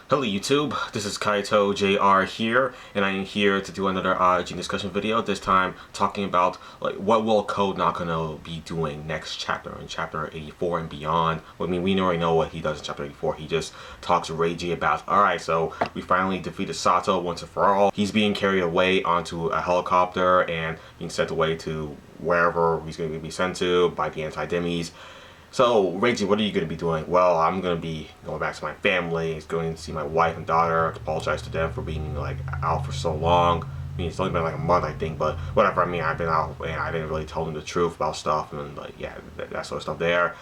Hello YouTube, this is Kaito JR here, and I am here to do another Ajin Discussion video, this time talking about like what will Ko Nakano be doing next chapter, in chapter 84 and beyond. I mean, we already know what he does in chapter 84. He just talks to Reiji about, alright, so we finally defeated Sato once and for all. He's being carried away onto a helicopter and being sent away to wherever he's going to be sent to by the anti-demis. So, Reiji, what are you going to be doing? Well, I'm going to be going back to my family, going to see my wife and daughter, apologize to them for being, like, out for so long. I mean, it's only been, like, a month, I think, but whatever. I mean, I've been out, and I didn't really tell them the truth about stuff, and, like, yeah, that sort of stuff there.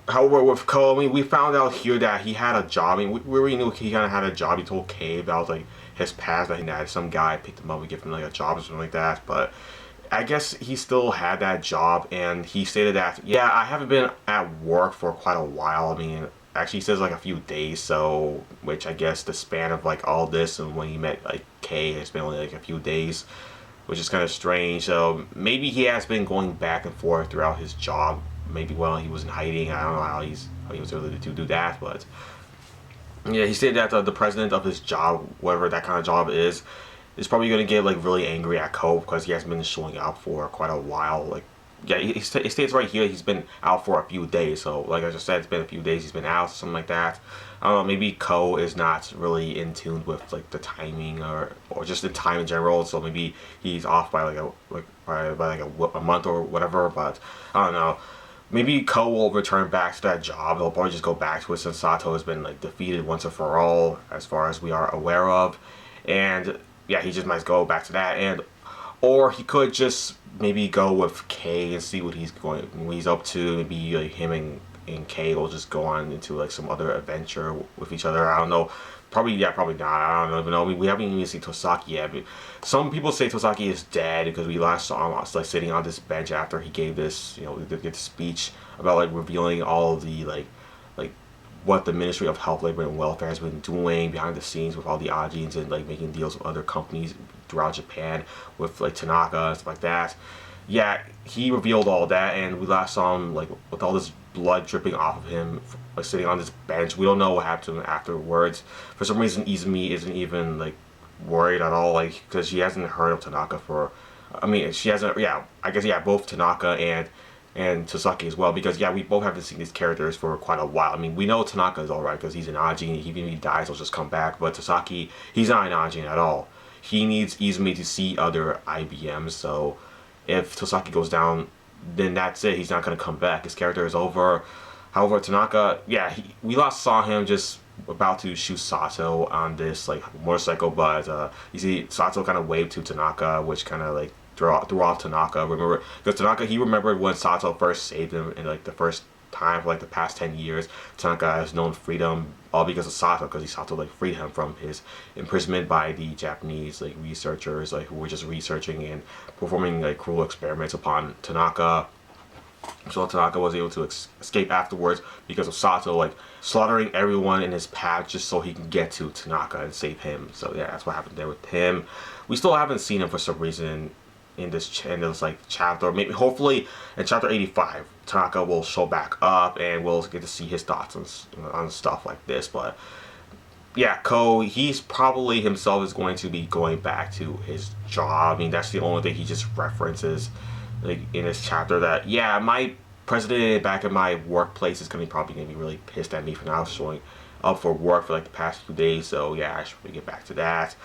However, with Ko, I mean, we found out here that he had a job. I mean, we already knew he kind of had a job. He told Kay about, like, his past, that he had some guy picked him up and give him, like, a job or something like that, but I guess he still had that job, and he stated that, yeah, I haven't been at work for quite a while. I mean, actually he says like a few days, so, which I guess the span of like all this and when he met like Kay has been only like a few days, which is kind of strange. So maybe he has been going back and forth throughout his job, maybe while he was in hiding. I don't know how he was able to do that, but yeah, he said that the president of his job, whatever that kind of job is probably going to get like really angry at Ko because he hasn't been showing up for quite a while. Like, yeah, he states right here he's been out for a few days. So like I just said, it's been a few days he's been out, something like that. I don't know, maybe Ko is not really in tune with like the timing or just the time in general. So maybe he's off by a month or whatever. But I don't know. Maybe Ko will return back to that job. He'll probably just go back to it since Sato has been like defeated once and for all, as far as we are aware of. And yeah, he just might go back to that, and or he could just maybe go with Kay and see what he's up to. Maybe like him and Kay will just go on into like some other adventure with each other. I don't know. Probably, yeah, probably not. I don't even know. I mean, we haven't even seen Tosaki yet. But some people say Tosaki is dead because we last saw him like sitting on this bench after he gave this, the speech about like revealing all of the like what the Ministry of Health, Labor, and Welfare has been doing behind the scenes with all the Ajins and like making deals with other companies throughout Japan with like Tanaka and stuff like that. Yeah, he revealed all that, and we last saw him like with all this blood dripping off of him, like sitting on this bench. We don't know what happened to him afterwards. For some reason, Izumi isn't even like worried at all, like because she hasn't heard of Tanaka for. I mean, she hasn't. Yeah, I guess yeah, both Tanaka and Tosaki as well, because yeah, we both haven't seen these characters for quite a while. I mean, we know Tanaka is alright because he's an Ajin. Even if he dies, he'll just come back. But Tosaki, he's not an Ajin at all. He needs Izumi to see other IBMs. So if Tosaki goes down, then that's it. He's not going to come back. His character is over. However, Tanaka, yeah, we last saw him just about to shoot Sato on this like motorcycle, but you see Sato kind of waved to Tanaka, which kind of like threw off Tanaka. Remember, because Tanaka, he remembered when Sato first saved him in like the first time for like the past 10 years. Tanaka has known freedom all because of Sato, because Sato like freed him from his imprisonment by the Japanese like researchers like who were just researching and performing like cruel experiments upon Tanaka. So Tanaka was able to escape afterwards because of Sato like slaughtering everyone in his path just so he can get to Tanaka and save him. So yeah, that's what happened there with him. We still haven't seen him for some reason in this like chapter. Maybe hopefully in chapter 85 Tanaka will show back up and we'll get to see his thoughts on stuff like this. But yeah, Ko, he's probably himself is going to be going back to his job. I mean, that's the only thing he just references like in this chapter, that yeah, my president back at my workplace is probably gonna be really pissed at me for not showing up for work for like the past few days. So yeah, I should really get back to that.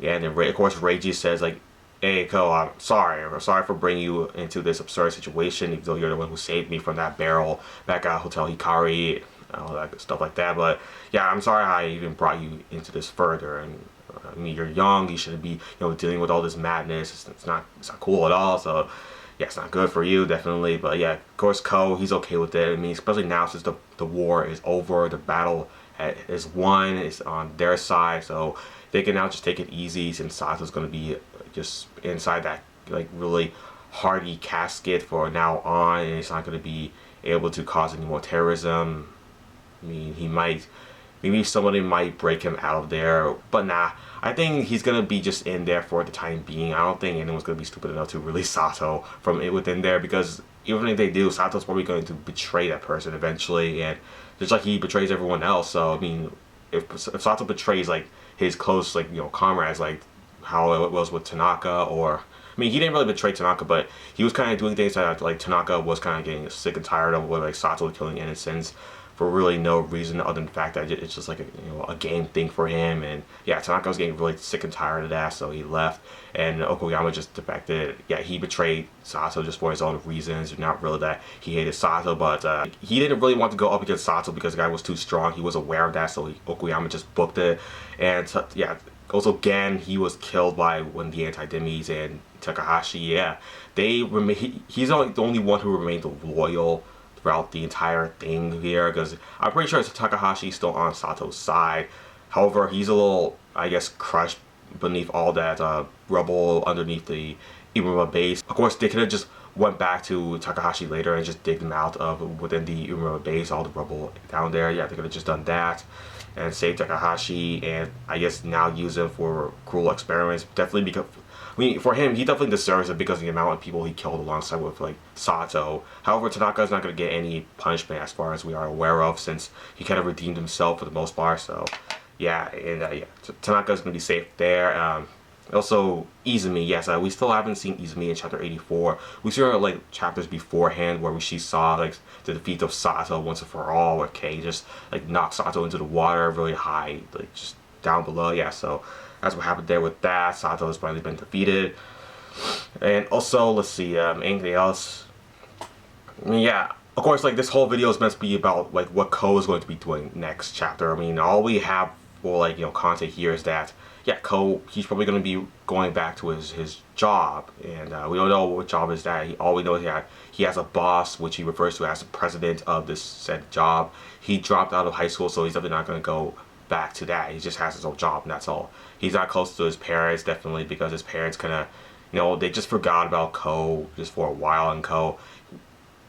Yeah, and then of course Reiji says like, hey Ko, I'm sorry for bringing you into this absurd situation, even though you're the one who saved me from that barrel back at Hotel Hikari, all that stuff like that. But yeah, I'm sorry I even brought you into this further. And I mean, you're young, you shouldn't be dealing with all this madness. It's not cool at all. So yeah, it's not good for you, definitely. But yeah, of course Ko, he's okay with it. I mean, especially now since the war is over, the battle is won, it's on their side, so they can now just take it easy since Sato's going to be just inside that like really hardy casket for now on, and it's not going to be able to cause any more terrorism. I mean, maybe somebody might break him out of there, but nah, I think he's gonna be just in there for the time being. I don't think anyone's gonna be stupid enough to release Sato from within there, because even if they do, Sato's probably going to betray that person eventually, and just like he betrays everyone else. So I mean, if Sato betrays like his close like comrades, like how it was with Tanaka, or I mean he didn't really betray Tanaka, but he was kind of doing things that like Tanaka was kind of getting sick and tired of, with like Sato killing innocents for really no reason other than the fact that it's just like a game thing for him. And yeah, Tanaka was getting really sick and tired of that, so he left, and Okuyama just defected. Yeah, he betrayed Sato just for his own reasons, not really that he hated Sato, but he didn't really want to go up against Sato because the guy was too strong. He was aware of that, so Okuyama just booked it. And yeah, also Gen, he was killed by one of the anti-demis, and Takahashi, yeah, he's the only one who remained loyal throughout the entire thing here, because I'm pretty sure Takahashi's still on Sato's side. However, he's a little, I guess, crushed beneath all that rubble underneath the Iruma base. Of course, they could have just went back to Takahashi later and just digged him out of within the Iruma base, all the rubble down there. Yeah, they could have just done that and saved Takahashi, and I guess now use him for cruel experiments. Definitely because, I mean, for him, he definitely deserves it because of the amount of people he killed alongside with like Sato. However, Tanaka is not going to get any punishment as far as we are aware of, since he kind of redeemed himself for the most part. So yeah, and yeah, Tanaka is going to be safe there. Also, Izumi, yes, we still haven't seen Izumi in chapter 84. We saw her like chapters beforehand where she saw like the defeat of Sato once and for all, where Kei just like knocked Sato into the water really high, like just down below. Yeah, so that's what happened there with that. Sato has finally been defeated. And also, let's see, anything else? I mean, yeah, of course, like this whole video is meant to be about like what Ko is going to be doing next chapter. I mean, all we have for like content here is that yeah, Ko, he's probably going to be going back to his job, and we don't know what job is that. All we know is that he has a boss, which he refers to as the president of this said job. He dropped out of high school, so he's definitely not going to go back to that. He just has his own job, and that's all. He's not close to his parents, definitely, because his parents kind of, they just forgot about Ko just for a while. And Ko,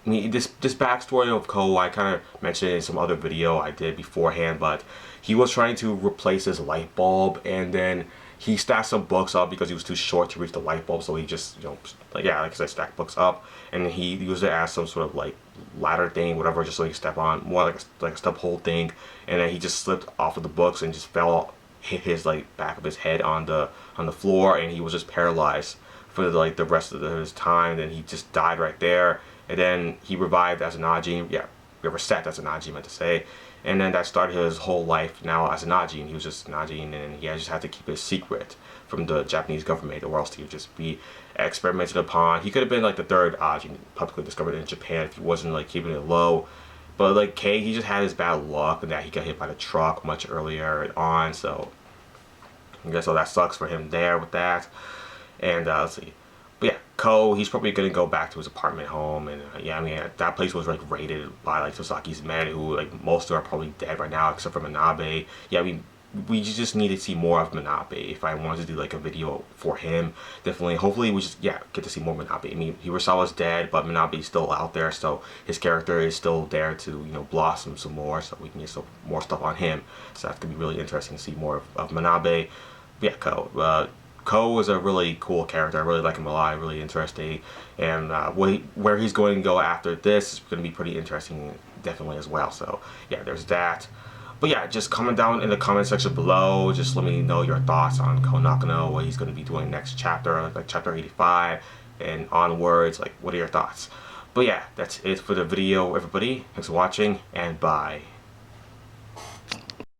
I mean, this backstory of Ko, I kind of mentioned in some other video I did beforehand, but he was trying to replace his light bulb, and then he stacked some books up because he was too short to reach the light bulb, so he just, like I said, stacked books up, and he used it as some sort of like ladder thing, whatever, just so he could step on, more like a step hole thing, and then he just slipped off of the books and just hit his like back of his head on the floor, and he was just paralyzed for like the rest of his time. Then he just died right there, and then he revived as an Ajin. Yeah, reset as an Ajin, meant to say. And then that started his whole life now as an Ajin. He was just an Ajin, and he just had to keep it secret from the Japanese government, or else he would just be experimented upon. He could have been like the third Ajin publicly discovered in Japan if he wasn't like keeping it low. But like Kei, he just had his bad luck, and that he got hit by the truck much earlier on. So I guess so that sucks for him there with that. And let's see. But yeah, Ko, he's probably gonna go back to his apartment home, and yeah, I mean that place was like raided by like Tosaki's men, who like most of them are probably dead right now except for Manabe. Yeah, I mean we just need to see more of Manabe. If I wanted to do like a video for him, definitely, hopefully we just get to see more Manabe. I mean Hirasawa's dead, but Manabe's still out there, so his character is still there to blossom some more, so we can get some more stuff on him. So that's gonna be really interesting to see more of Manabe. But yeah, Ko. Ko is a really cool character. I really like him a lot. Really interesting, and where he's going to go after this is going to be pretty interesting, definitely as well. So yeah, there's that. But yeah, just comment down in the comment section below. Just let me know your thoughts on Ko Nakano, what he's going to be doing next chapter, like chapter 85 and onwards. Like, what are your thoughts? But yeah, that's it for the video, everybody. Thanks for watching, and bye.